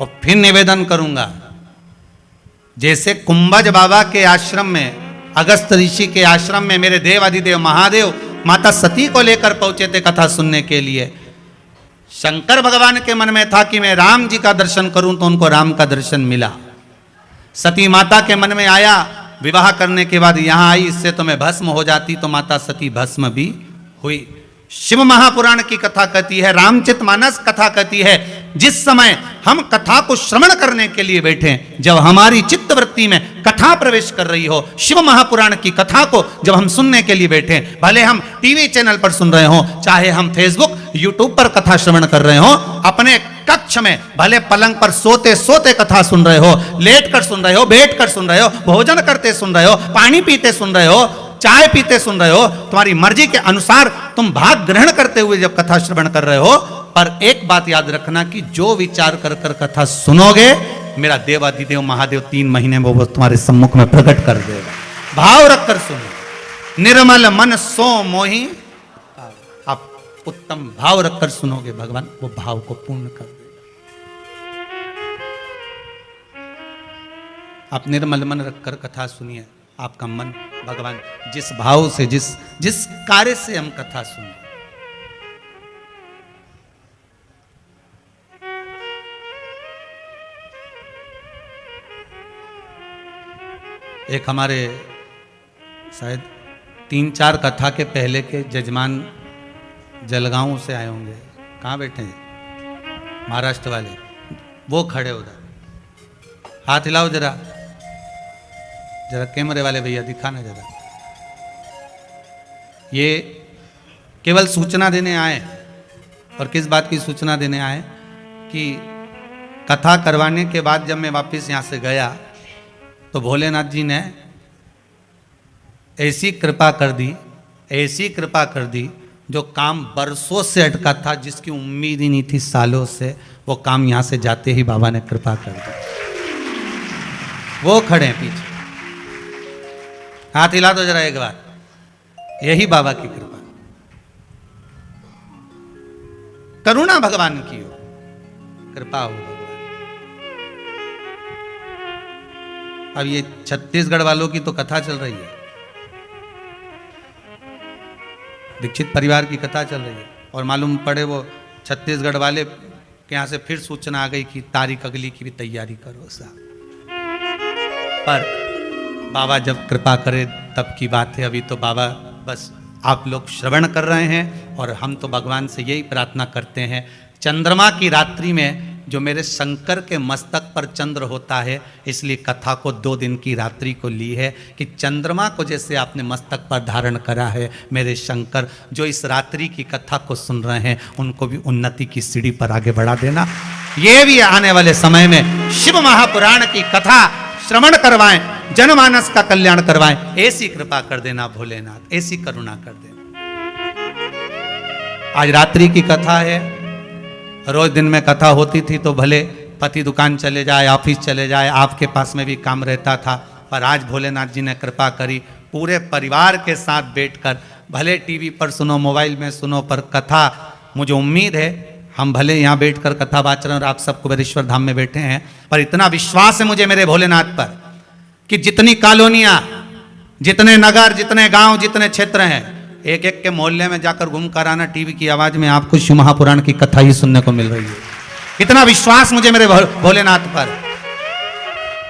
और फिर निवेदन करूंगा, जैसे कुंभज बाबा के आश्रम में, अगस्त ऋषि के आश्रम में मेरे देवाधिदेव महादेव माता सती को लेकर पहुंचे थे कथा सुनने के लिए। शंकर भगवान के मन में था कि मैं राम जी का दर्शन करूं, तो उनको राम का दर्शन मिला। सती माता के मन में आया, विवाह करने के बाद यहां आई, इससे तो मैं भस्म हो जाती, तो माता सती भस्म भी हुई। शिव महापुराण की कथा कहती है, रामचरितमानस कथा कहती है, जिस समय हम कथा को श्रवण करने के लिए बैठे, जब हमारी चित्तवृत्ति में कथा प्रवेश कर रही हो, शिव महापुराण की कथा को जब हम सुनने के लिए बैठे, भले हम टीवी चैनल पर सुन रहे हो, चाहे हम फेसबुक यूट्यूब पर कथा श्रवण कर रहे हो, अपने कक्ष में भले पलंग पर सोते सोते कथा सुन रहे हो, लेट कर सुन रहे हो, बैठ कर सुन रहे हो, भोजन करते सुन रहे हो, पानी पीते सुन रहे हो, चाय पीते सुन रहे हो, तुम्हारी मर्जी के अनुसार तुम भाग ग्रहण करते हुए जब कथा श्रवण कर रहे हो, पर एक बात याद रखना कि जो विचार कर कर कथा सुनोगे, मेरा देवाधिदेव महादेव 3 महीने में वो तुम्हारे सम्मुख में प्रकट कर देगा। भाव रखकर सुनो, निर्मल मन सो मोही, आप उत्तम भाव रखकर सुनोगे, भगवान वो भाव को पूर्ण कर देगा। आप निर्मल मन रखकर कथा सुनिए, आपका मन भगवान जिस भाव से, जिस कार्य से हम कथा सुने, एक हमारे शायद 3-4 कथा के पहले के जजमान जलगांव से आए होंगे, कहाँ बैठे हैं महाराष्ट्र वाले, वो खड़े उधर, हाथ हिलाओ जरा, जरा कैमरे वाले भैया दिखाना जरा। ये केवल सूचना देने आए, और किस बात की सूचना देने आए कि कथा करवाने के बाद जब मैं वापस यहाँ से गया, तो भोलेनाथ जी ने ऐसी कृपा कर दी, ऐसी कृपा कर दी, जो काम बरसों से अटका था, जिसकी उम्मीद ही नहीं थी सालों से, वो काम यहाँ से जाते ही बाबा ने कृपा कर दी। वो खड़े हैं पीछे, हाथ हिला दो जरा एक बार, यही बाबा की कृपा, करुणा भगवान की हो, कृपा हो भगवान। अब ये छत्तीसगढ़ वालों की तो कथा चल रही है, दीक्षित परिवार की कथा चल रही है, और मालूम पड़े वो छत्तीसगढ़ वाले के यहाँ से फिर सूचना आ गई कि तारीख अगली की भी तैयारी करो साहब। पर बाबा जब कृपा करे तब की बात है, अभी तो बाबा बस आप लोग श्रवण कर रहे हैं, और हम तो भगवान से यही प्रार्थना करते हैं, चंद्रमा की रात्रि में जो मेरे शंकर के मस्तक पर चंद्र होता है, इसलिए कथा को 2 दिन की रात्रि को ली है, कि चंद्रमा को जैसे आपने मस्तक पर धारण करा है, मेरे शंकर जो इस रात्रि की कथा को सुन रहे हैं, उनको भी उन्नति की सीढ़ी पर आगे बढ़ा देना। ये भी आने वाले समय में शिव महापुराण की कथा श्रवण करवाएं, जनमानस का कल्याण करवाएं, ऐसी कृपा कर देना भोलेनाथ, ऐसी करुणा कर देना। आज रात्रि की कथा है, रोज दिन में कथा होती थी तो भले पति दुकान चले जाए, ऑफिस चले जाए, आपके पास में भी काम रहता था, पर आज भोलेनाथ जी ने कृपा करी, पूरे परिवार के साथ बैठकर, भले टीवी पर सुनो, मोबाइल में सुनो, पर कथा, मुझे उम्मीद है हम भले यहाँ बैठकर कथा वाच रहे हैं और आप सब कुबेरेश्वर धाम में बैठे हैं, पर इतना विश्वास है मुझे मेरे भोलेनाथ पर कि जितनी कॉलोनियाँ, जितने नगर, जितने गांव, जितने क्षेत्र हैं, एक एक के मोहल्ले में जाकर घूम कर आना, टीवी की आवाज में आपको शिव महापुराण की कथा ही सुनने को मिल रही है। कितना विश्वास मुझे मेरे भोलेनाथ पर,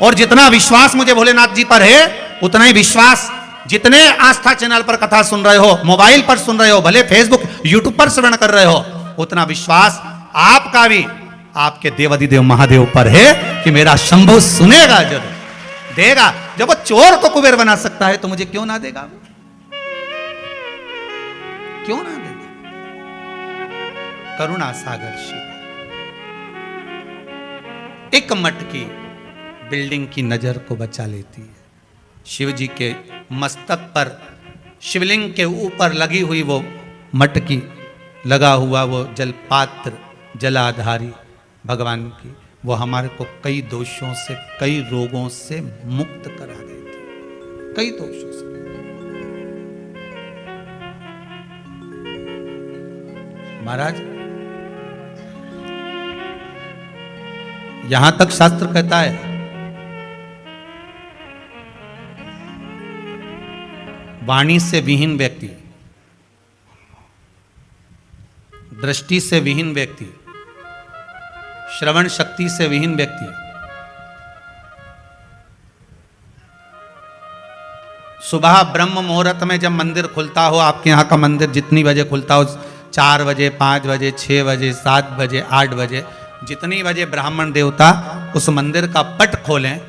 और जितना विश्वास मुझे भोलेनाथ जी पर है, उतना ही विश्वास जितने आस्था चैनल पर कथा सुन रहे हो, मोबाइल पर सुन रहे हो, भले फेसबुक यूट्यूब पर श्रवण कर रहे हो, उतना विश्वास आपका भी आपके देवाधिदेव महादेव पर है कि मेरा शंभु सुनेगा, जरूर देगा। जब वो चोर को कुबेर बना सकता है, तो मुझे क्यों ना देगा, क्यों ना देगा। करुणा सागर शिव, एक मटकी बिल्डिंग की नजर को बचा लेती है। शिव जी के मस्तक पर, शिवलिंग के ऊपर लगी हुई वो मटकी, लगा हुआ वो जलपात्र, जलाधारी भगवान की, वो हमारे को कई दोषों से, कई रोगों से मुक्त करा देती, कई दोषों से। महाराज यहां तक शास्त्र कहता है, वाणी से विहीन व्यक्ति, दृष्टि से विहीन व्यक्ति, श्रवण शक्ति से विहीन व्यक्ति, सुबह ब्रह्म मुहूर्त में जब मंदिर खुलता हो, आपके यहाँ का मंदिर जितनी बजे खुलता हो, 4 बजे, 5 बजे, 6 बजे, 7 बजे, 8 बजे, जितनी बजे ब्राह्मण देवता उस मंदिर का पट खोलें,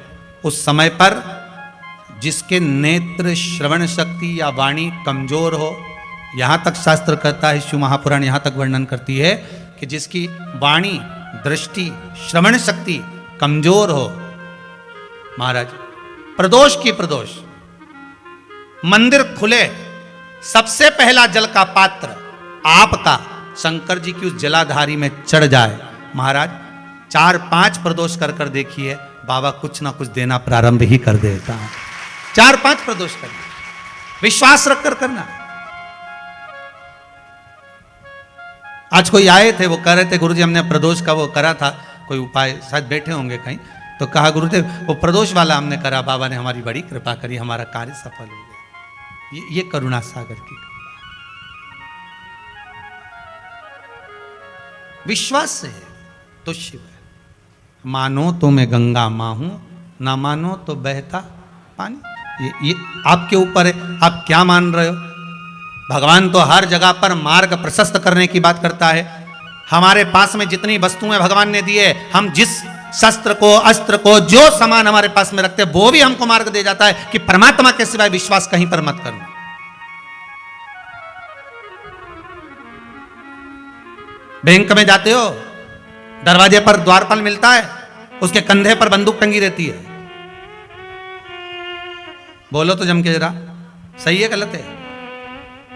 उस समय पर जिसके नेत्र, श्रवण शक्ति या वाणी कमजोर हो, यहाँ तक शास्त्र कहता है, शिव महापुराण यहाँ तक वर्णन करती है कि जिसकी वाणी, दृष्टि, श्रवण शक्ति कमजोर हो, महाराज प्रदोष की प्रदोष, मंदिर खुले, सबसे पहला जल का पात्र आपका शंकर जी की उस जलाधारी में चढ़ जाए, महाराज 4-5 प्रदोष कर कर देखिए, बाबा कुछ ना कुछ देना प्रारंभ ही कर देता है। 4-5 प्रदोष करना, विश्वास रखकर करना। आज कोई आए थे, वो कह रहे थे गुरुजी हमने प्रदोष का वो करा था, कोई उपाय, शायद बैठे होंगे कहीं, तो कहा गुरुदेव वो प्रदोष वाला हमने करा, बाबा ने हमारी बड़ी कृपा करी, हमारा कार्य सफल हो गया। ये करुणा सागर की कृपा, विश्वास से है तो शिव है। मानो तो मैं गंगा मां हूं, ना मानो तो बहता पानी। ये आपके ऊपर है, आप क्या मान रहे हो। भगवान तो हर जगह पर मार्ग प्रशस्त करने की बात करता है। हमारे पास में जितनी वस्तुएं भगवान ने दी है, हम जिस शस्त्र को, अस्त्र को, जो सामान हमारे पास में रखते हैं, वो भी हमको मार्ग दे जाता है कि परमात्मा के सिवाय विश्वास कहीं पर मत करना। बैंक में जाते हो, दरवाजे पर द्वारपाल मिलता है, उसके कंधे पर बंदूक टंगी रहती है। बोलो तो जम के जरा, सही है गलत है।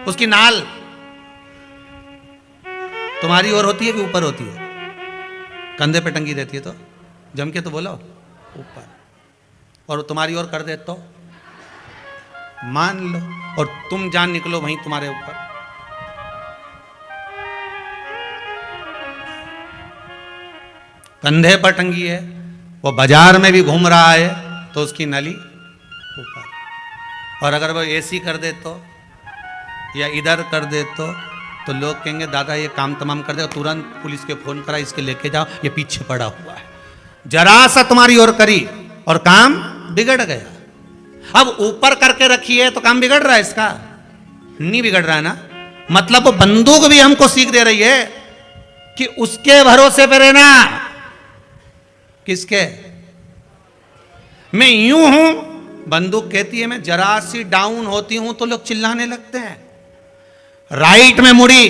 उसकी नाल तुम्हारी ओर होती है कि ऊपर होती है? कंधे पे टंगी रहती है, तो जम के तो बोलो ऊपर। और तुम्हारी ओर कर दे तो मान लो, और तुम जान निकलो वहीं तुम्हारे ऊपर। कंधे पर टंगी है, वो बाजार में भी घूम रहा है तो उसकी नली ऊपर। और अगर वो ऐसी कर दे तो, या इधर कर दे तो लोग कहेंगे दादा ये काम तमाम कर देगा, तुरंत पुलिस के फोन करा, इसके लेके जाओ, ये पीछे पड़ा हुआ है। जरा सा तुम्हारी ओर करी और काम बिगड़ गया। अब ऊपर करके रखी है तो काम बिगड़ रहा है इसका? नहीं बिगड़ रहा है ना। मतलब वो बंदूक भी हमको सीख दे रही है कि उसके भरोसे पे रहना। किसके? मैं यूं हूं, बंदूक कहती है मैं जरा सी डाउन होती हूं तो लोग चिल्लाने लगते हैं। राइट में मुड़ी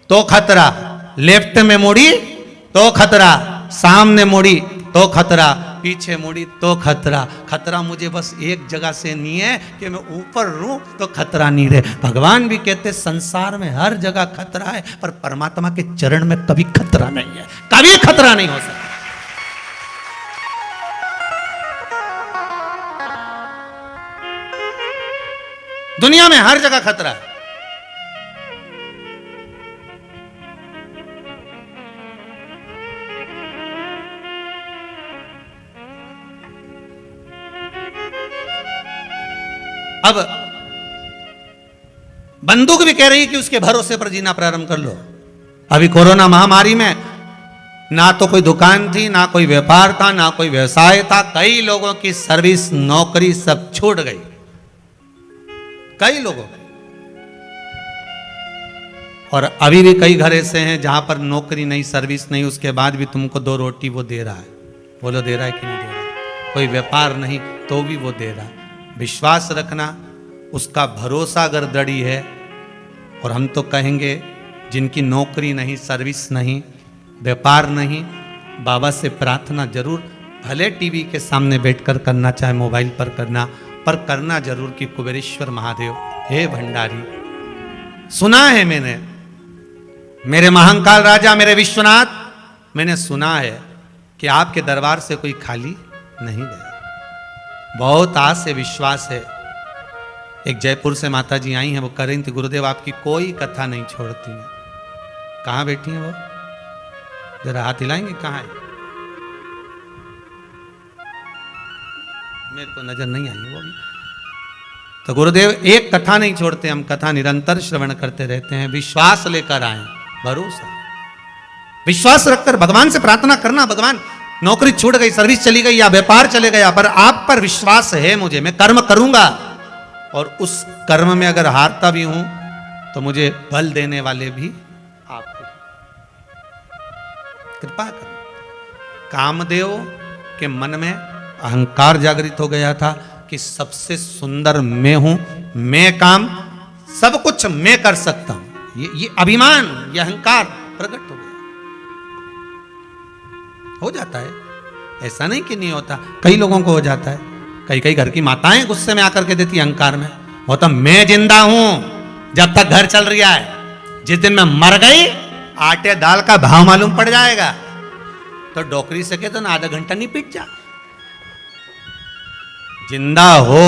तो खतरा, लेफ्ट में मुड़ी तो खतरा, सामने मुड़ी तो खतरा, पीछे मुड़ी तो खतरा। खतरा मुझे बस एक जगह से नहीं है कि मैं ऊपर रहूं तो खतरा नहीं रहे। भगवान भी कहते संसार में हर जगह खतरा है, पर परमात्मा के चरण में कभी खतरा नहीं है, कभी खतरा नहीं हो सकता। दुनिया में हर जगह खतरा है। अब बंदूक भी कह रही है कि उसके भरोसे पर जीना प्रारंभ कर लो। अभी कोरोना महामारी में ना तो कोई दुकान थी, ना कोई व्यापार था, ना कोई व्यवसाय था। कई लोगों की सर्विस, नौकरी सब छूट गई, कई लोगों की। और अभी भी कई घर ऐसे हैं जहां पर नौकरी नहीं, सर्विस नहीं, उसके बाद भी तुमको 2 रोटी वो दे रहा है। बोलो दे रहा है कि नहीं दे रहा है? कोई व्यापार नहीं तो भी वो दे रहा है। विश्वास रखना, उसका भरोसा अगर दृढ़ी है। और हम तो कहेंगे जिनकी नौकरी नहीं, सर्विस नहीं, व्यापार नहीं, बाबा से प्रार्थना जरूर, भले टीवी के सामने बैठकर करना, चाहे मोबाइल पर करना, पर करना जरूर कि कुबेरेश्वर महादेव, हे भंडारी, सुना है मैंने, मेरे महाकाल राजा, मेरे विश्वनाथ, मैंने सुना है कि आपके दरबार से कोई खाली नहीं गया। बहुत आस से विश्वास है। एक जयपुर से माता जी आई हैं, वो कह रही थी गुरुदेव आपकी कोई कथा नहीं छोड़ती हैं। कहाँ बैठी हैं वो? जरा हाथ हिलाएंगे, कहाँ है? मेरे को नजर नहीं आई वो भी। तो गुरुदेव एक कथा नहीं छोड़ते, हम कथा निरंतर श्रवण करते रहते हैं। विश्वास लेकर आए, भरोसा, विश्वास रखकर भगवान से प्रार्थना करना, भगवान नौकरी छूट गई, सर्विस चली गई या व्यापार चले गया, पर आप पर विश्वास है मुझे, मैं कर्म करूंगा, और उस कर्म में अगर हारता भी हूं तो मुझे बल देने वाले भी आप कृपा कर। कामदेव के मन में अहंकार जागृत हो गया था कि सबसे सुंदर मैं हूं, मैं काम सब कुछ मैं कर सकता हूं। ये अभिमान, ये अहंकार प्रकट हो गया। हो जाता है, ऐसा नहीं कि नहीं होता, कई लोगों को हो जाता है। कई कई घर की माताएं गुस्से में आकर के देती अहंकार में, वो तो मैं जिंदा हूं जब तक घर चल रहा है, जिस दिन मैं मर गई आटे दाल का भाव मालूम पड़ जाएगा। तो डॉक्टरी से कहते ना आधा घंटा नहीं पीट जा। जिंदा हो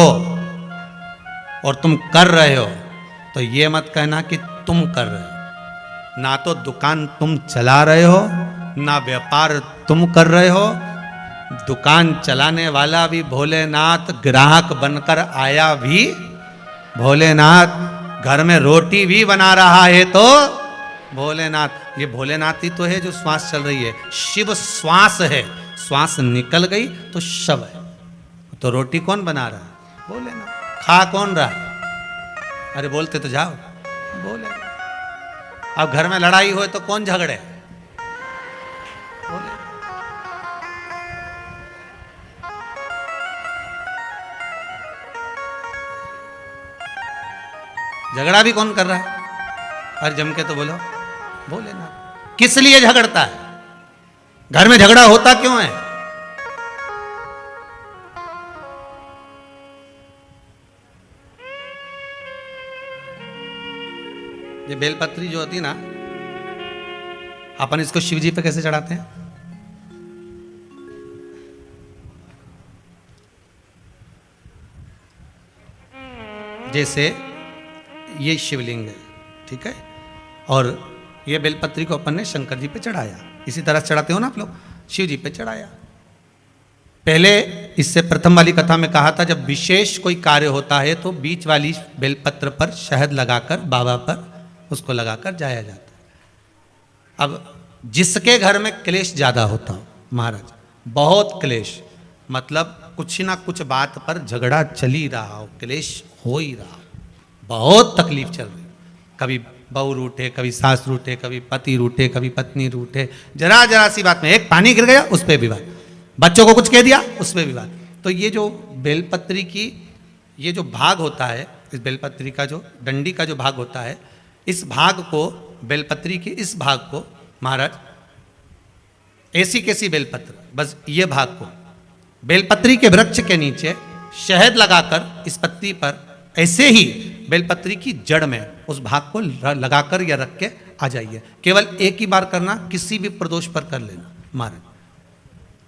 और तुम कर रहे हो तो ये मत कहना कि तुम कर रहे हो। ना तो दुकान तुम चला रहे हो, ना व्यापार तुम कर रहे हो। दुकान चलाने वाला भी भोलेनाथ, ग्राहक बनकर आया भी भोलेनाथ, घर में रोटी भी बना रहा है तो भोलेनाथ। ये भोलेनाथ ही तो है जो श्वास चल रही है। शिव श्वास है, श्वास निकल गई तो शव है। तो रोटी कौन बना रहा है? भोलेनाथ। खा कौन रहा है? अरे बोलते तो जाओ, भोलेनाथ। अब घर में लड़ाई हो तो कौन झगड़े? भोलेनाथ। झगड़ा भी कौन कर रहा है? अरे जम के तो बोलो, भोलेनाथ। किस लिए झगड़ता है? घर में झगड़ा होता क्यों है? ये बेलपत्री जो होती है ना, अपन इसको शिव जी पे कैसे चढ़ाते हैं? जैसे ये शिवलिंग है, ठीक है, और ये बेलपत्री को अपन ने शंकर जी पे चढ़ाया, इसी तरह चढ़ाते हो ना आप लोग, शिव जी पे चढ़ाया। पहले इससे प्रथम वाली कथा में कहा था, जब विशेष कोई कार्य होता है तो बीच वाली बेलपत्र पर शहद लगाकर, बाबा पर उसको लगाकर जाया जाता है। अब जिसके घर में क्लेश ज्यादा होता हो, महाराज बहुत क्लेश, मतलब कुछ ना कुछ बात पर झगड़ा चल ही रहा हो, क्लेश हो ही रहा हो, बहुत तकलीफ चल रही, कभी बहू रूठे, कभी सास रूठे, कभी पति रूठे, कभी पत्नी रूठे, जरा जरा सी बात में एक पानी गिर गया उस पर विवाद, बच्चों को कुछ कह दिया उस पर विवाद। तो ये जो बेलपत्री की ये जो भाग होता है, इस बेलपत्री का जो डंडी का जो भाग होता है, इस भाग को, बेलपत्री के इस भाग को महाराज, ऐसी कैसी बेलपत्र, बस ये भाग को बेलपत्री के वृक्ष के नीचे शहद लगाकर इस पत्ती पर ऐसे ही बेलपत्री की जड़ में उस भाग को लगाकर या रख के आ जाइए। केवल एक ही बार करना, किसी भी प्रदोष पर कर लेना महाराज।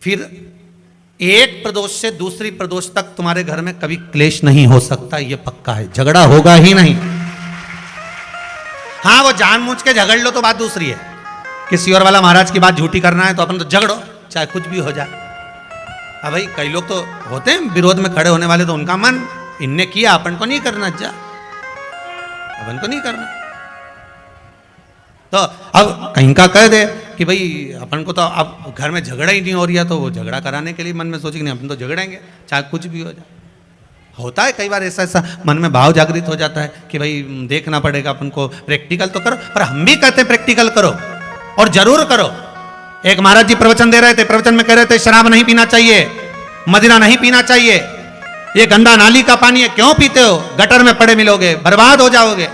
फिर एक प्रदोष से दूसरी प्रदोष तक तुम्हारे घर में कभी क्लेश नहीं हो सकता, ये पक्का है, झगड़ा होगा ही नहीं। हाँ, वो जानबूझ के झगड़ लो तो बात दूसरी है, किसी और वाला महाराज की बात झूठी करना है तो अपन तो झगड़ो, चाहे कुछ भी हो जाए। अब भाई कई लोग तो होते हैं विरोध में खड़े होने वाले, तो उनका मन, इनने किया अपन को नहीं करना, जा अपन को नहीं करना। तो अब कहीं का कह दे कि भाई अपन को तो अब घर में झगड़ा ही नहीं हो रहा, तो वो झगड़ा कराने के लिए मन में सोचे कि नहीं अपन तो झगड़ेंगे चाहे कुछ भी हो जाए। होता है कई बार ऐसा ऐसा मन में भाव जागृत हो जाता है कि भाई देखना पड़ेगा अपन को, प्रैक्टिकल तो करो। पर हम भी कहते हैं प्रैक्टिकल करो और जरूर करो। एक महाराज जी प्रवचन दे रहे थे, प्रवचन में कह रहे थे शराब नहीं पीना चाहिए, मदिरा नहीं पीना चाहिए, ये गंदा नाली का पानी है, क्यों पीते हो, गटर में पड़े मिलोगे, बर्बाद हो जाओगे।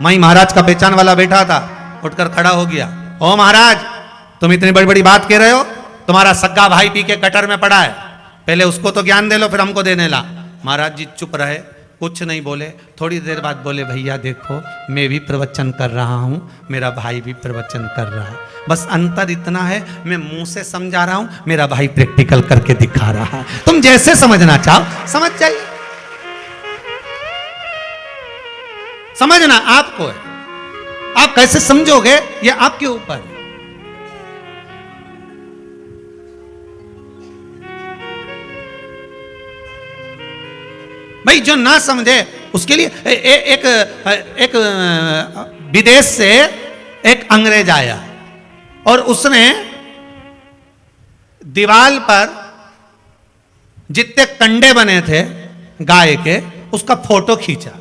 वहीं महाराज का पहचान वाला बैठा था, उठकर खड़ा हो गया, ओ महाराज तुम इतनी बड़ी बड़ी बात कह रहे हो, तुम्हारा सग्गा भाई पी के गटर में पड़ा है, पहले उसको तो ज्ञान दे लो फिर हमको देने ला। महाराज जी चुप रहे, कुछ नहीं बोले। थोड़ी देर बाद बोले, भैया देखो मैं भी प्रवचन कर रहा हूँ, मेरा भाई भी प्रवचन कर रहा है, बस अंतर इतना है मैं मुंह से समझा रहा हूँ, मेरा भाई प्रैक्टिकल करके दिखा रहा है। तुम जैसे समझना चाहो समझ जाइए, समझना आपको है, आप कैसे समझोगे ये आपके ऊपर है। भाई जो ना समझे उसके लिए एक विदेश से एक अंग्रेज आया और उसने दीवार पर जितने कंडे बने थे गाय के उसका फोटो खींचा,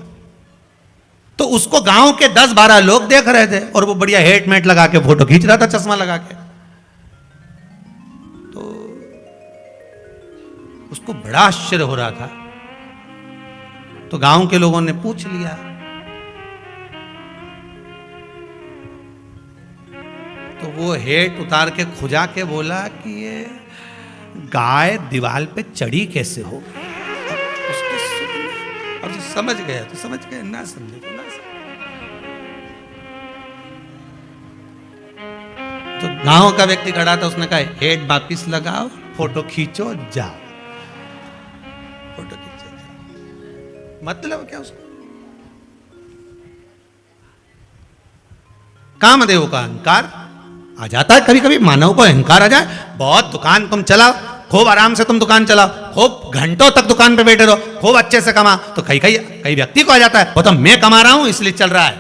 तो उसको गांव के 10-12 लोग देख रहे थे और वो बढ़िया हेटमेट लगा के फोटो खींच रहा था, चश्मा लगा के। तो उसको बड़ा आश्चर्य हो रहा था। तो गांव के लोगों ने पूछ लिया, तो वो हेट उतार के खुजा के बोला कि ये गाय दीवार पे चढ़ी कैसे हो गई। अब जो समझ गया तो समझ गए, ना समझे तो ना समझे। तो गांव का व्यक्ति खड़ा था, उसने कहा हेड वापिस लगाओ, फोटो खींचो, जाओ। फोटो खींचो जाओ, मतलब क्या उसको? कामदेव का अहंकार आ जाता है कभी कभी, मानव को अहंकार आ जाए। बहुत दुकान तुम चलाओ, खूब आराम से तुम दुकान चलाओ, खूब घंटों तक दुकान पे बैठे रहो, खूब अच्छे से कमा, तो कई व्यक्ति को आ जाता है वो तो मैं कमा रहा हूं इसलिए चल रहा है,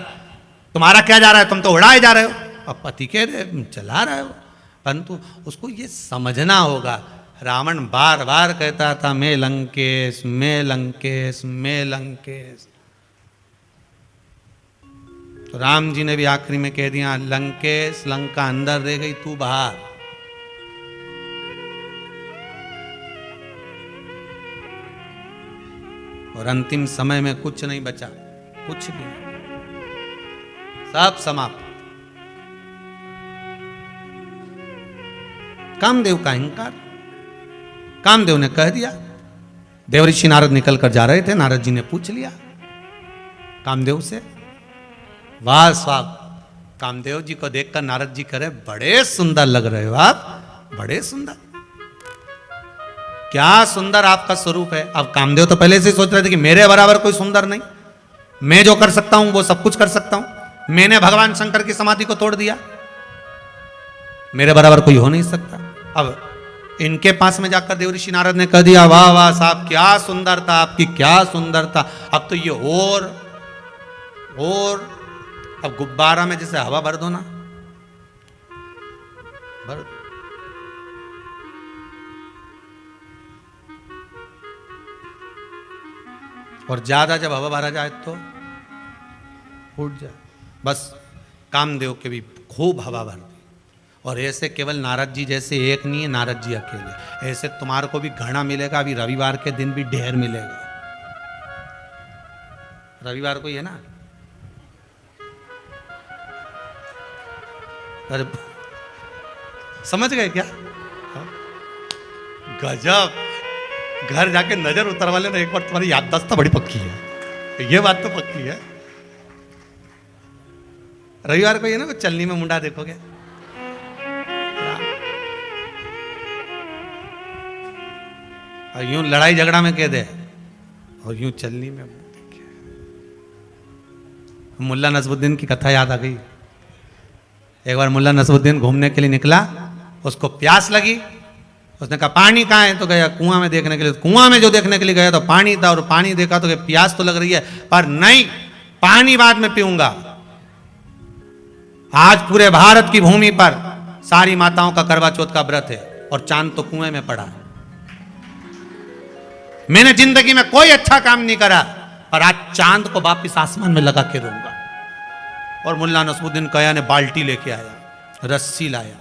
तुम्हारा क्या जा रहा है, तुम तो उड़ाए जा रहे हो। अब पति के चला रहे हो, परंतु उसको ये समझना होगा। रावण बार बार कहता था मैं लंकेश, मैं लंकेश, मैं लंकेश। तो राम जी ने भी आखिरी में कह दिया लंकेश लंका अंदर रह गई, तू बाहर। और अंतिम समय में कुछ नहीं बचा, कुछ भी, सब समाप्त। कामदेव का अहंकार, कामदेव ने कह दिया। देवऋषि नारद निकल कर जा रहे थे, नारद जी ने पूछ लिया कामदेव से, वाह स्वाग। कामदेव जी को देखकर नारद जी कह रहे बड़े सुंदर लग रहे हो आप, बड़े सुंदर, क्या सुंदर आपका स्वरूप है। अब कामदेव तो पहले से सोच रहे थे कि मेरे बराबर कोई सुंदर नहीं, मैं जो कर सकता हूं वो सब कुछ कर सकता हूं, मैंने भगवान शंकर की समाधि को तोड़ दिया, मेरे बराबर कोई हो नहीं सकता। अब इनके पास में जाकर देवऋषि नारद ने कह दिया वाह वाह साहब क्या सुंदरता आपकी, क्या सुंदरता। अब तो ये और अब गुब्बारा में जैसे हवा भर दो ना, भर दो। और ज्यादा जब हवा भरा जाए तो फूट जाए। बस कामदेव के भी खूब हवा भर दी। और ऐसे केवल नारद जी जैसे एक नहीं है, नारद जी अकेले, ऐसे तुम्हारे को भी घना मिलेगा। अभी रविवार के दिन भी ढेर मिलेगा। रविवार को ही है ना, अरे समझ गए क्या? गजब, घर जाके नजर उतरवा लेना एक बार, तुम्हारी याददाश्त तो बड़ी पक्की है, ये बात तो पक्की है। रविवार को ये ना चलनी में मुंडा देखोगे, और यूं लड़ाई झगड़ा में कह दे, और यूं चलनी में मुल्ला नसरुद्दीन की कथा याद आ गई। एक बार मुल्ला नसरुद्दीन घूमने के लिए निकला, उसको प्यास लगी, उसने कहा पानी कहाँ है, तो गया कुआं में देखने के लिए। कुआं में जो देखने के लिए गया तो पानी था, और पानी देखा तो प्यास तो लग रही है, पर नहीं, पानी बाद में पीऊंगा। आज पूरे भारत की भूमि पर सारी माताओं का करवा चौथ का व्रत है, और चांद तो कुएं में पड़ा है। मैंने जिंदगी में कोई अच्छा काम नहीं करा, और आज चांद को वापिस आसमान में लगा के रहूंगा। और मुल्ला नसरुद्दीन कया ने बाल्टी लेके आया, रस्सी लाया।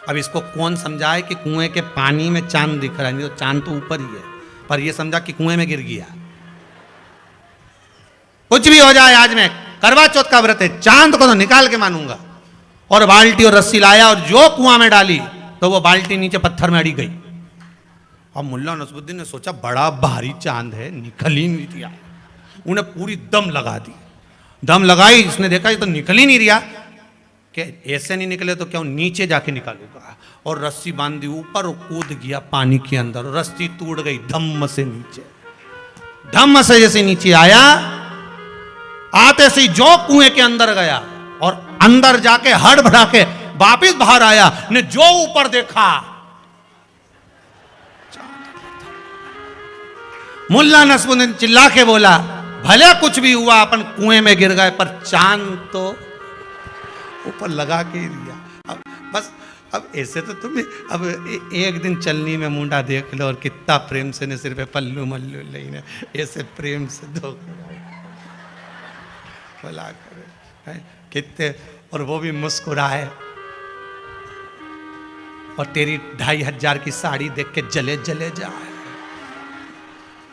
अब इसको कौन समझाए कि कुएं के पानी में चांद दिख रहा है, नहीं तो चांद तो ऊपर ही है, पर यह समझा कि कुएं में गिर गया। कुछ भी हो जाए, आज मैं करवा चौथ का व्रत है, चांद को तो निकाल के मानूंगा। और बाल्टी और रस्सी लाया, और जो कुआं में डाली तो वो बाल्टी नीचे पत्थर में अड़ी गई। अब मुल्ला नसरुद्दीन ने सोचा बड़ा भारी चांद है, निकल ही नहीं दिया। उन्हें पूरी दम लगा दी, दम लगाई, इसने देखा ये तो निकल ही नहीं रहा, कि ऐसे नहीं निकले तो क्या नीचे जाके निकालूंगा। और रस्सी बांध दी ऊपर, और कूद गया पानी के अंदर, और रस्सी टूट गई धम्म से नीचे। धम्म से जैसे नीचे आया, आते से जो कुएं के अंदर गया, और अंदर जाके हड़बड़ा के वापिस बाहर आया, ने जो ऊपर देखा, मुल्ला नसरुद्दीन चिल्ला के बोला, भले कुछ भी हुआ, अपन कुएं में गिर गए, पर चांद तो ऊपर लगा के ही दिया। अब बस, अब ऐसे तो तुम अब एक दिन चलनी में मुंडा देख लो, और कितना प्रेम से ने सिर पे पल्लू मल्लू लेने, ऐसे प्रेम से दो बोला करे कितने, और वो भी मुस्कुराए, और तेरी 2500 की साड़ी देख के जले जले जाए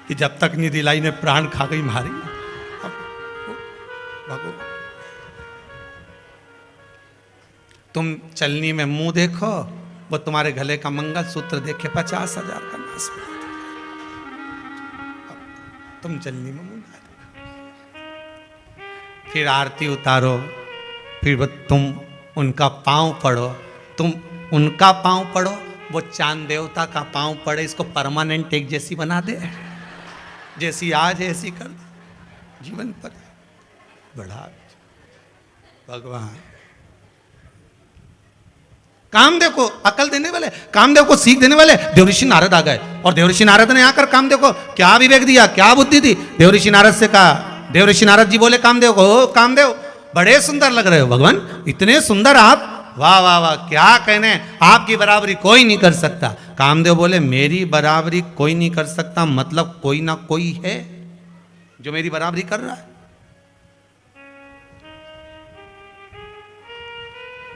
कि जब तक नहीं दिलाई ने प्राण खा गई मारी। भगो तुम चलनी में मुंह देखो, वो तुम्हारे गले का मंगलसूत्र देखे 50,000 का नाश। तुम चलनी में मुंह देखो, फिर आरती उतारो, फिर तुम उनका पांव पढ़ो, तुम उनका पांव पढ़ो, वो चांद देवता का पांव पड़े, इसको परमानेंट एक जैसी बना दे, जैसी आज ऐसी कर दे, जीवन पर बढ़ा। भगवान कामदेव को अकल देने वाले, कामदेव को सीख देने वाले देवऋषि नारद आ गए, और देवऋषि नारद ने आकर कामदेव को क्या विवेक दिया, क्या बुद्धि दी। देवऋषि नारद से कहा, देवऋषि नारद जी बोले कामदेव को, ओ कामदेव बड़े सुंदर लग रहे हो भगवान, इतने सुंदर आप, वाह वाह वाह, क्या कहने, आपकी बराबरी कोई नहीं कर सकता। कामदेव बोले, मेरी बराबरी कोई नहीं कर सकता, मतलब कोई ना कोई है जो मेरी बराबरी कर रहा है।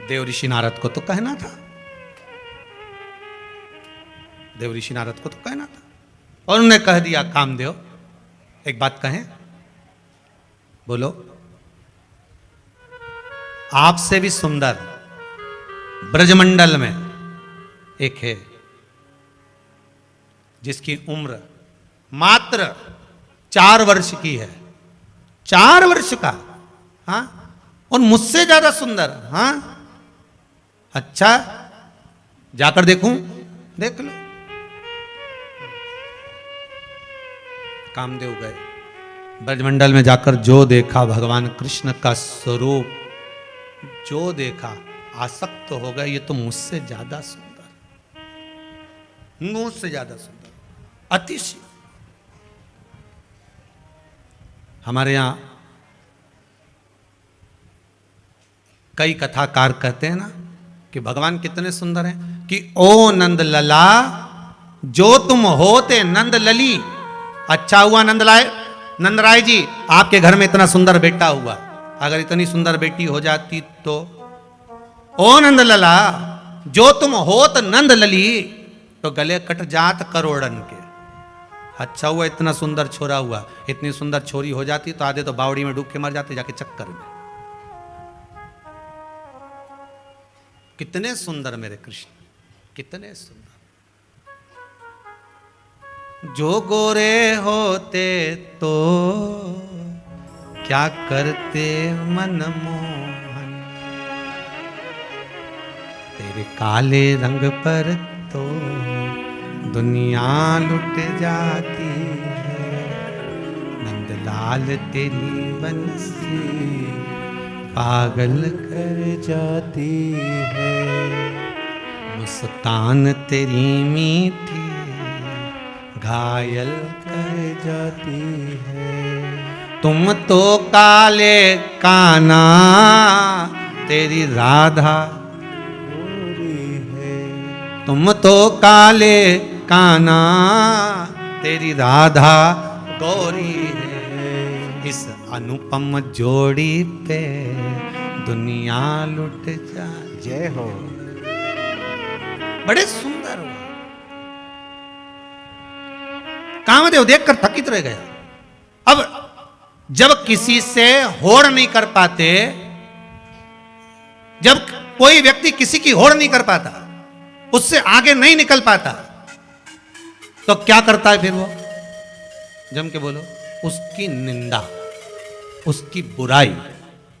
देवऋषि नारद को तो कहना था, देवऋषि नारद को तो कहना था, और उन्होंने कह दिया, कामदेव एक बात कहें, बोलो। आपसे भी सुंदर ब्रजमंडल में एक है, जिसकी उम्र मात्र 4 वर्ष की है, 4 वर्ष का, हाँ, और मुझसे ज्यादा सुंदर, हाँ, अच्छा जाकर देखूं, देख लो। कामदेव गए, ब्रजमंडल में जाकर जो देखा भगवान कृष्ण का स्वरूप, जो देखा आसक्त हो गए, ये तो मुझसे ज्यादा सुंदर, मुझसे ज्यादा सुंदर, अतिशय। हमारे यहां कई कथाकार कहते हैं ना कि भगवान कितने सुंदर हैं, कि ओ नंद लला जो तुम होते नंद लली। अच्छा हुआ नंदराय जी, आपके घर में इतना सुंदर बेटा हुआ, अगर इतनी सुंदर बेटी हो जाती तो, ओ नंद लला जो तुम होत नंद लली, तो गले कट जात करोड़न के। अच्छा हुआ इतना सुंदर छोरा हुआ, इतनी सुंदर छोरी हो जाती तो आधे तो बावड़ी में डूब के मर जाते जाके चक्कर में। कितने सुंदर मेरे कृष्ण, कितने सुंदर। जो गोरे होते तो क्या करते मनमोहन, तेरे काले रंग पर तो दुनिया लुट जाती है। नंदलाल तेरी बंसी पागल कर जाती है, मुस्कान तेरी मीठी घायल कर जाती है। तुम तो काले काना तेरी राधा गोरी है, तुम तो काले काना तेरी राधा गौरी है। इस अनुपम जोड़ी पे दुनिया लुट जा। जय हो। बड़े सुंदर हो। कामदेव देखकर थकित रह गया। अब जब किसी से होड़ नहीं कर पाते, जब कोई व्यक्ति किसी की होड़ नहीं कर पाता, उससे आगे नहीं निकल पाता, तो क्या करता है फिर वो? जम के बोलो, उसकी निंदा, उसकी बुराई,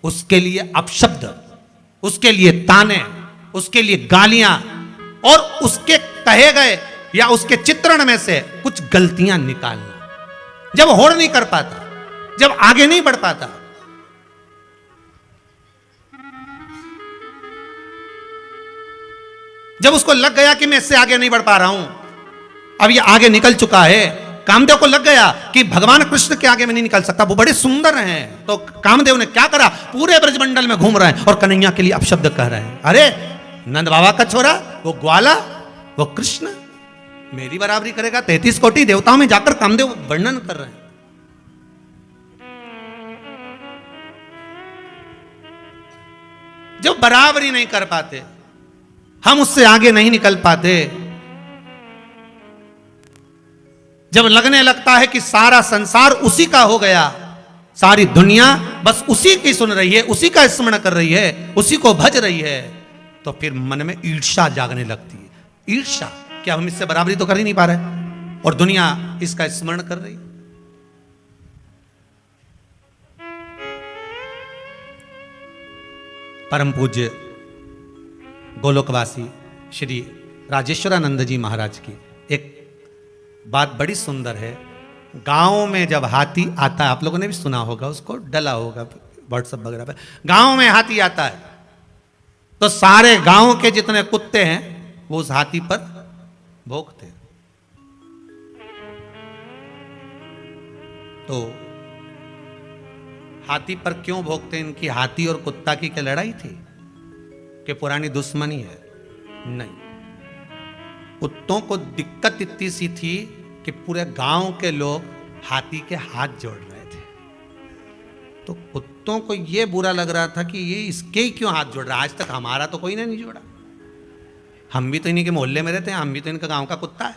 उसके लिए अपशब्द, उसके लिए ताने, उसके लिए गालियां, और उसके कहे गए या उसके चित्रण में से कुछ गलतियां निकालना। जब होड़ नहीं कर पाता, जब आगे नहीं बढ़ पाता, जब उसको लग गया कि मैं इससे आगे नहीं बढ़ पा रहा हूं, अब ये आगे निकल चुका है, कामदेव को लग गया कि भगवान कृष्ण के आगे में नहीं निकल सकता, वो बड़े सुंदर हैं। तो कामदेव ने क्या करा, पूरे ब्रजमंडल में घूम रहे हैं और कन्हैया के लिए अपशब्द कह रहे हैं। अरे नंद बाबा का छोरा, वो ग्वाला, वो कृष्ण मेरी बराबरी करेगा। 33 कोटि देवताओं में जाकर कामदेव वर्णन कर रहे हैं। जो बराबरी नहीं कर पाते, हम उससे आगे नहीं निकल पाते, जब लगने लगता है कि सारा संसार उसी का हो गया, सारी दुनिया बस उसी की सुन रही है, उसी का स्मरण कर रही है, उसी को भज रही है, तो फिर मन में ईर्ष्या जागने लगती है। ईर्ष्या, क्या हम इससे बराबरी तो कर ही नहीं पा रहे और दुनिया इसका स्मरण कर रही। परम पूज्य गोलोकवासी श्री राजेश्वरानंद जी महाराज की एक बात बड़ी सुंदर है। गांव में जब हाथी आता है, आप लोगों ने भी सुना होगा, उसको डला होगा व्हाट्सएप वगैरह पे, गांव में हाथी आता है तो सारे गांव के जितने कुत्ते हैं वो उस हाथी पर भौंकते। तो हाथी पर क्यों भौंकते? इनकी हाथी और कुत्ता की क्या लड़ाई थी कि पुरानी दुश्मनी है? नहीं, कुत्तों को दिक्कत इतनी सी थी कि पूरे गांव के लोग हाथी के हाथ जोड़ रहे थे। तो कुत्तों को यह बुरा लग रहा था कि ये इसके ही क्यों हाथ जोड़ रहा है, आज तक हमारा तो कोई ने नहीं जोड़ा, हम भी तो इन्हीं के मोहल्ले में रहते हैं, हम भी तो इनका गांव का कुत्ता है,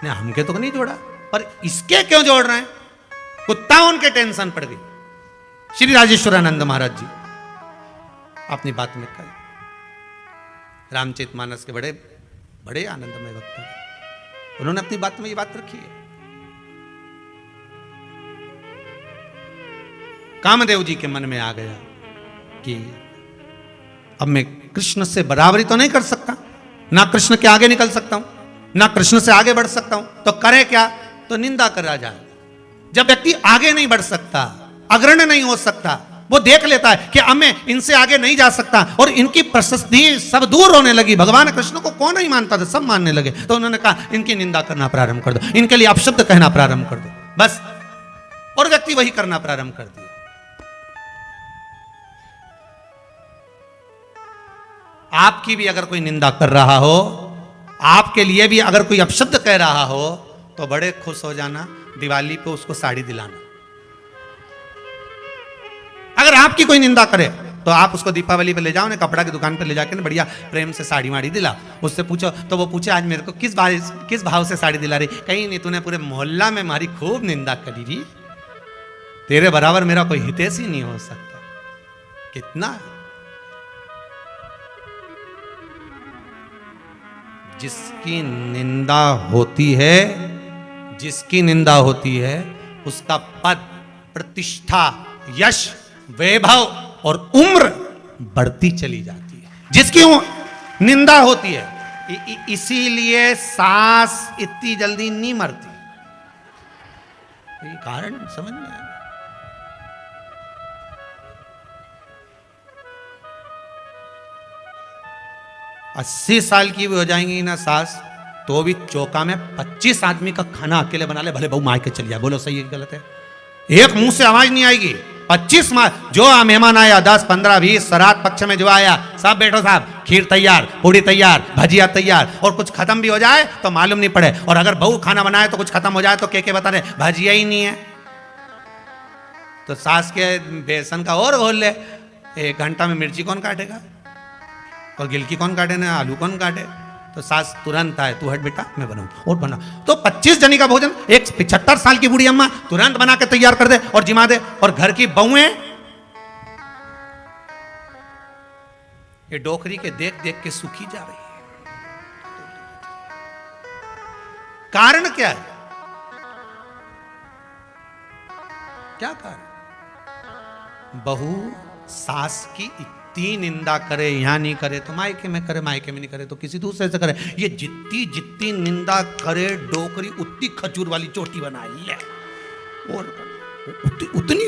नहीं हमके तो नहीं जोड़ा, पर इसके क्यों जोड़ रहे हैं? कुत्ता उनके टेंशन पड़ गई। श्री राजेश्वरानंद महाराज जी अपनी बात में कहे, रामचरितमानस के बड़े बड़े आनंदमय वक्त हैं, उन्होंने अपनी बात में ये बात रखी है। कामदेव जी के मन में आ गया कि अब मैं कृष्ण से बराबरी तो नहीं कर सकता, ना कृष्ण के आगे निकल सकता हूं, ना कृष्ण से आगे बढ़ सकता हूं, तो करे क्या? तो निंदा करा जाए। जब व्यक्ति आगे नहीं बढ़ सकता, अग्रणी नहीं हो सकता, वो देख लेता है कि अब मैं इनसे आगे नहीं जा सकता, और इनकी प्रशस्ति सब दूर होने लगी। भगवान कृष्ण को कौन नहीं मानता था, सब मानने लगे। तो उन्होंने कहा इनकी निंदा करना प्रारंभ कर दो, इनके लिए अपशब्द कहना प्रारंभ कर दो, बस। और व्यक्ति वही करना प्रारंभ कर दिया। आपकी भी अगर कोई निंदा कर रहा हो, आपके लिए भी अगर कोई अपशब्द कह रहा हो, तो बड़े खुश हो जाना, दिवाली पे उसको साड़ी दिलाना। अगर आपकी कोई निंदा करे तो आप उसको दीपावली पे ले जाओ ना, कपड़ा की दुकान पे ले जाके ना बढ़िया प्रेम से साड़ी वाड़ी दिला, उससे पूछो तो वो पूछे आज मेरे को किस भाव से साड़ी दिला रही? कहीं नहीं, तूने पूरे मोहल्ला में हमारी खूब निंदा करी जी, तेरे बराबर मेरा कोई हितैषी नहीं हो सकता। कितना जिसकी निंदा होती है, जिसकी निंदा होती है, उसका पद, प्रतिष्ठा, यश, वैभव और उम्र बढ़ती चली जाती है। जिसकी निंदा होती है, इसीलिए सास इतनी जल्दी नहीं मरती। ये कारण समझ में आया? 80 साल की भी हो जाएंगी ना सास, तो भी चौका में 25 आदमी का खाना अकेले बना ले, भले बहू मार के चली जाए। बोलो सही है कि गलत है? एक मुंह से आवाज नहीं आएगी। 25 जो मेहमान आया, 10, 15, 20 श्राद्ध पक्ष में जो आया, सब बैठो साहब, खीर तैयार, पूड़ी तैयार, भजिया तैयार, और कुछ खत्म भी हो जाए तो मालूम नहीं पड़े। और अगर बहू खाना बनाए तो कुछ खत्म हो जाए तो के बता रहे भजिया ही नहीं है, तो सास के बेसन का और घोल ले। 1 घंटा में मिर्ची कौन काटेगा, और गिलकी कौन काटे ना आलू कौन काटे? तो सास तुरंत आए, तू हट बेटा मैं बनाऊं और बना। तो 25 जनी का भोजन एक 75 साल की बूढ़ी अम्मा तुरंत बना के तैयार कर दे और जिमा दे, और घर की बहुएं ये डोकरी के देख देख के सूखी जा रही है। कारण क्या है? क्या कारण? बहू सास की इतनी निंदा करे, यहां नहीं करे तो मायके में करे, मायके में नहीं करे तो किसी दूसरे से करे। ये जितनी जितनी निंदा करे डोकरी उतनी खजूर वाली चोटी बना ले, और उतनी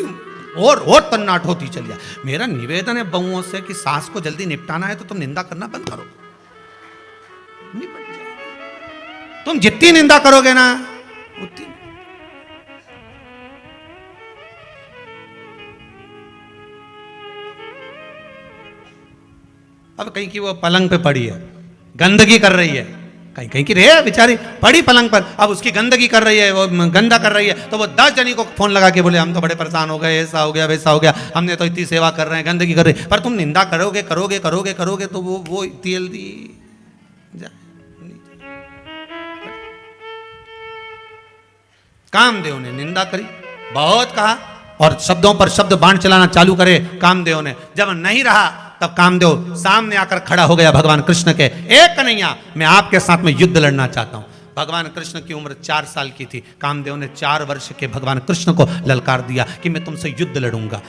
और तन्नाट होती चली जाए। मेरा निवेदन है बहुओं से कि सास को जल्दी निपटाना है तो तुम निंदा करना बंद करो, निपट जाए। तुम जितनी निंदा करोगे ना उतनी अब कहीं की वो पलंग पे पड़ी है, गंदगी कर रही है, कहीं कहीं की रे बेचारी पड़ी पलंग पर, अब उसकी गंदगी कर रही है, वो गंदा कर रही है, तो वो 10 जनी को फोन लगा के बोले हम तो बड़े परेशान हो गए, ऐसा हो गया वैसा हो गया, हमने तो इतनी सेवा कर रहे हैं, गंदगी कर रही है, पर तुम निंदा करोगे करोगे करोगे करोगे तो वो इतनी जल्दी कामदेव ने निंदा करी, बहुत कहा और शब्दों पर शब्द बाण चलाना चालू करे कामदेव ने। जब नहीं रहा तब कामदेव सामने आकर खड़ा हो गया भगवान कृष्ण के, एक कन्हैया मैं आपके साथ में युद्ध लड़ना चाहता हूं। भगवान कृष्ण की उम्र 4 साल की थी। कामदेव ने 4 वर्ष के भगवान कृष्ण को ललकार दिया कि मैं तुमसे युद्ध लड़ूंगा।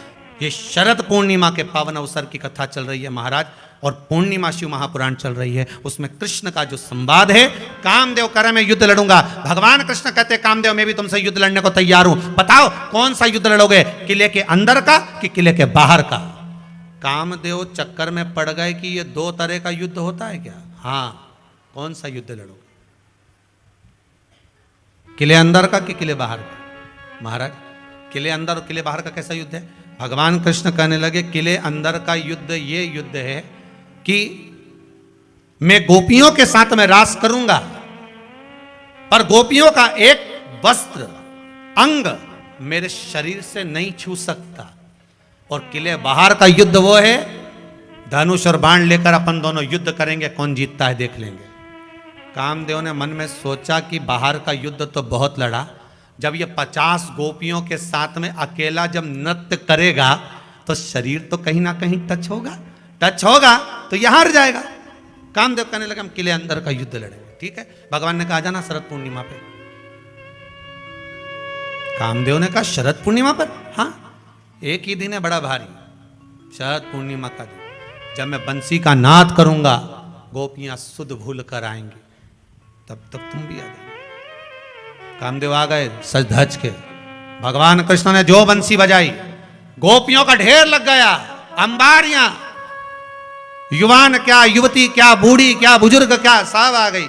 ये शरद पूर्णिमा के पावन अवसर की कथा चल रही है महाराज, और पूर्णिमा शिव महापुराण चल रही है, उसमें कृष्ण का जो संवाद है, कामदेव करे मैं युद्ध लड़ूंगा, भगवान कृष्ण कहते कामदेव मैं भी तुमसे युद्ध लड़ने को तैयार हूं, बताओ कौन सा युद्ध लड़ोगे, किले के अंदर का कि किले के बाहर का। कामदेव चक्कर में पड़ गए कि ये 2 तरह का युद्ध होता है क्या, हाँ कौन सा युद्ध लड़ोगे, किले अंदर का कि किले बाहर का। महाराज किले अंदर और किले बाहर का कैसा युद्ध है। भगवान कृष्ण कहने लगे किले अंदर का युद्ध ये युद्ध है कि मैं गोपियों के साथ में रास करूंगा, पर गोपियों का एक वस्त्र अंग मेरे शरीर से नहीं छू सकता। और किले बाहर का युद्ध वो है धनुष और बाण लेकर अपन दोनों युद्ध करेंगे, कौन जीतता है देख लेंगे। कामदेव ने मन में सोचा कि बाहर का युद्ध तो बहुत लड़ा, जब ये 50 गोपियों के साथ में अकेला जब नृत्य करेगा तो शरीर तो कहीं ना कहीं टच होगा तो यह हार जाएगा। कामदेव कहने लगे हम किले अंदर का युद्ध लड़ेंगे। ठीक है, भगवान ने कहा जाना शरद पूर्णिमा पे। कामदेव ने कहा शरद पूर्णिमा पर, हाँ एक ही दिन है बड़ा भारी, शरद पूर्णिमा का दिन, जब मैं बंसी का नाद करूंगा गोपियां सुध भूल कर आएंगी, तब तक तुम भी आ जाओ। कामदेव आ गए सज धज के, भगवान कृष्ण ने जो बंसी बजाई गोपियों का ढेर लग गया, अंबारियां, युवान क्या युवती क्या बूढ़ी क्या बुजुर्ग क्या सब आ गई,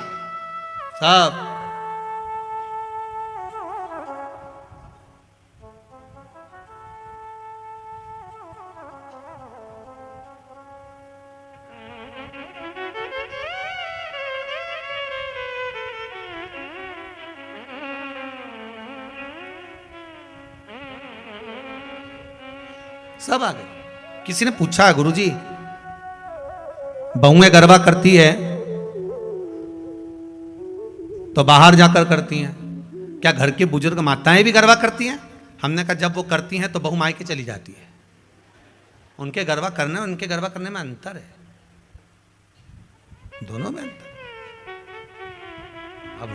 सब। सब आ गए। किसी ने पूछा गुरुजी बहुएं गरबा करती है तो बाहर जाकर करती हैं, क्या घर की बुजुर्ग माताएं भी गरबा करती हैं? हमने कहा जब वो करती हैं तो बहू मायके चली जाती है, उनके गरबा करने और उनके गरबा करने में अंतर है, दोनों में अंतर। अब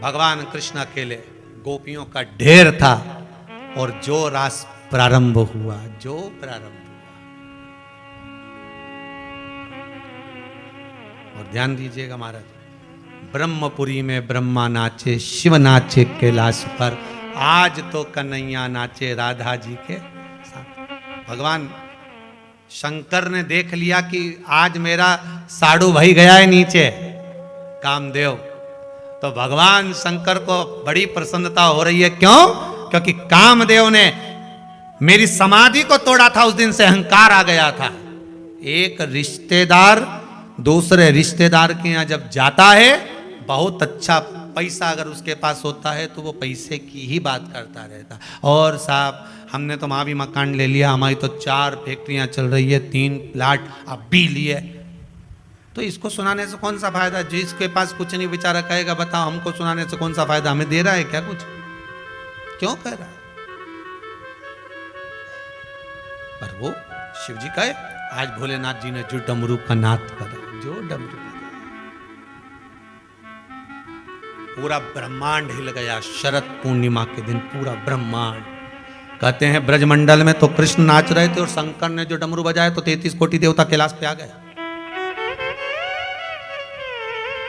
भगवान कृष्ण अकेले, गोपियों का ढेर था, और जो रास प्रारंभ हुआ, जो प्रारंभ हुआ, और ध्यान दीजिएगा महाराज, ब्रह्मपुरी में ब्रह्मा नाचे, शिव नाचे कैलाश पर, आज तो कन्हैया नाचे राधा जी के साथ। भगवान शंकर ने देख लिया कि आज मेरा साड़ू भाई गया है नीचे, कामदेव, तो भगवान शंकर को बड़ी प्रसन्नता हो रही है। क्यों? क्योंकि कामदेव ने मेरी समाधि को तोड़ा था, उस दिन से अहंकार आ गया था। एक रिश्तेदार दूसरे रिश्तेदार के यहाँ जब जाता है, बहुत अच्छा पैसा अगर उसके पास होता है तो वो पैसे की ही बात करता रहता। और साहब हमने तो वहाँ भी मकान ले लिया, हमारी तो 4 फैक्ट्रियाँ चल रही है, 3 प्लाट अब भी लिए, तो इसको सुनाने से कौन सा फायदा? जिसके पास कुछ नहीं बेचारा कहेगा बताओ हमको सुनाने से कौन सा फायदा, हमें दे रहा है क्या कुछ? क्यों कह रहा है? पर वो शिव जी कहे आज भोलेनाथ जी ने जो डमरू का नाद करा, जो डमरू पूरा ब्रह्मांड हिल गया। शरद पूर्णिमा के दिन पूरा ब्रह्मांड, कहते हैं ब्रजमंडल में तो कृष्ण नाच रहे थे और शंकर ने जो डमरू बजाया तो 33 कोटि देवता कैलाश पे आ गया,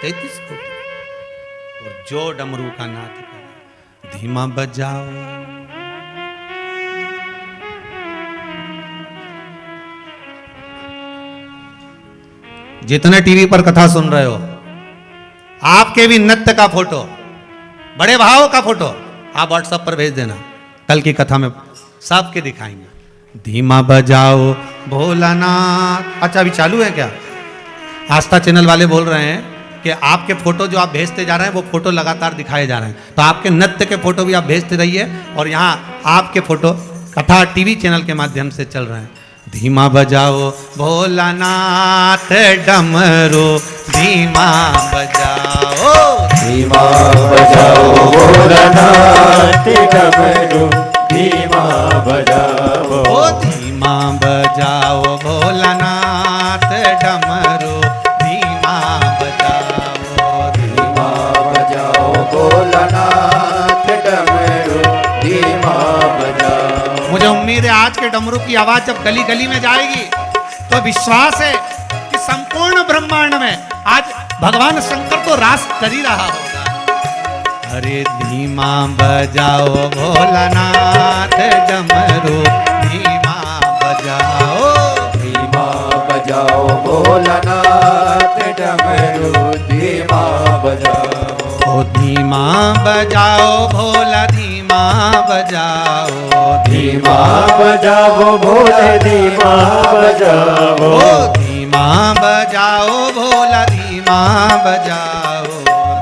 33 कोटि। और जो डमरू का नाद करा, धीमा बजाओ, जितने टीवी पर कथा सुन रहे हो, आपके भी नृत्य का फोटो, बड़े भाव का फोटो आप व्हाट्सएप पर भेज देना, कल की कथा में सबके दिखाएंगे। धीमा बजाओ भोलानाथ। अच्छा अभी चालू है क्या? आस्था चैनल वाले बोल रहे हैं कि आपके फोटो जो आप भेजते जा रहे हैं वो फोटो लगातार दिखाए जा रहे हैं, तो आपके नृत्य के फोटो भी आप भेजते रहिए और यहाँ आपके फोटो कथा टीवी चैनल के माध्यम से चल रहे हैं। धीमा बजाओ भोलानाथ डमरू, धीमा बजाओ, धीमा बजाओ भोलानाथ डमरू, धीमा बजाओ, ओ धीमा बजाओ भोलानाथ डमरू, धीमा बजाओ, धीमा बजाओ भोलानाथ डमरू, धीमा बजाओ। मुझे उम्मीद है आज के डमरू की आवाज जब गली गली में जाएगी तो विश्वास है कि संपूर्ण ब्रह्मांड में आज भगवान शंकर तो रास कर ही रहा होगा। अरे धीमा बजाओ भोलानाथ डमरू, धीमा बजाओ, धीमा बजाओ भोलानाथ डमरू, धीमा बजाओ, ओ धीमा बजाओ भोला, धीमा बजाओ, धीमा बजाओ भोले, धीमा बजाओ, ओ धीमा बजाओ भोला, धीमा बजाओ,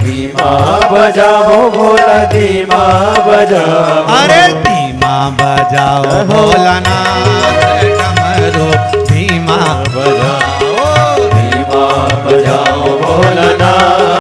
धीमा बजाओ भोला, धीमा बजाओ, अरे धीमा बजाओ भोलानाथ डमरू, धीमा बजाओ, धीमा बजाओ भोलानाथ।